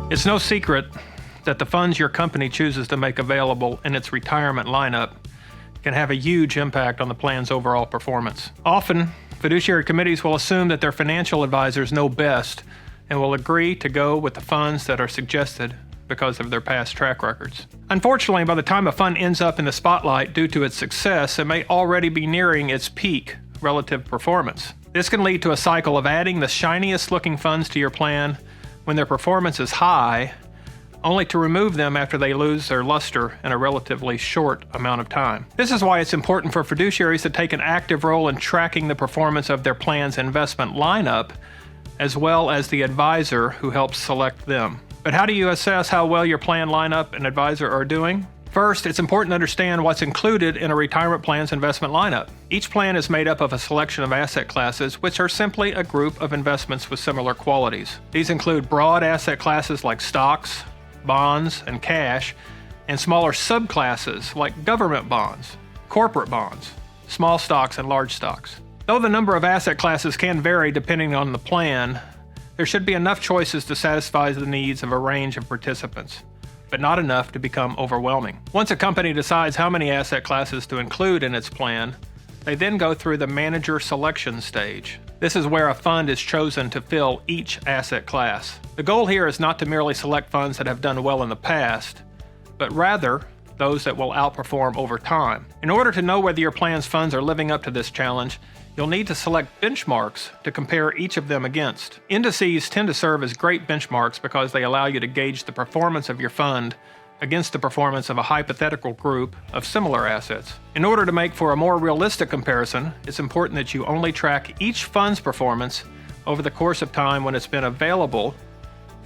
It's no secret that the funds your company chooses to make available in its retirement lineup can have a huge impact on the plan's overall performance. Often, fiduciary committees will assume that their financial advisors know best and will agree to go with the funds that are suggested because of their past track records. Unfortunately, by the time a fund ends up in the spotlight due to its success, it may already be nearing its peak relative performance. This can lead to a cycle of adding the shiniest looking funds to your plan when their performance is high, only to remove them after they lose their luster in a relatively short amount of time. This is why it's important for fiduciaries to take an active role in tracking the performance of their plan's investment lineup, as well as the advisor who helps select them. But how do you assess how well your plan lineup and advisor are doing? First, it's important to understand what's included in a retirement plan's investment lineup. Each plan is made up of a selection of asset classes, which are simply a group of investments with similar qualities. These include broad asset classes like stocks, bonds, and cash, and smaller subclasses like government bonds, corporate bonds, small stocks, and large stocks. Though the number of asset classes can vary depending on the plan, there should be enough choices to satisfy the needs of a range of participants, but not enough to become overwhelming. Once a company decides how many asset classes to include in its plan, they then go through the manager selection stage. This is where a fund is chosen to fill each asset class. The goal here is not to merely select funds that have done well in the past, but rather those that will outperform over time. In order to know whether your plan's funds are living up to this challenge, you'll need to select benchmarks to compare each of them against. Indices tend to serve as great benchmarks because they allow you to gauge the performance of your fund against the performance of a hypothetical group of similar assets. In order to make for a more realistic comparison, it's important that you only track each fund's performance over the course of time when it's been available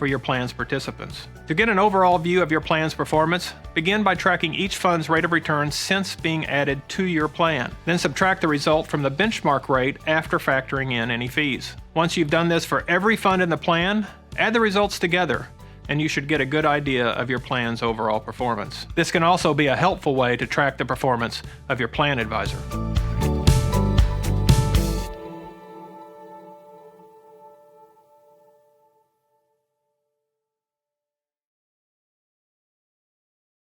for your plan's participants. To get an overall view of your plan's performance, begin by tracking each fund's rate of return since being added to your plan. Then subtract the result from the benchmark rate after factoring in any fees. Once you've done this for every fund in the plan, add the results together, and you should get a good idea of your plan's overall performance. This can also be a helpful way to track the performance of your plan advisor.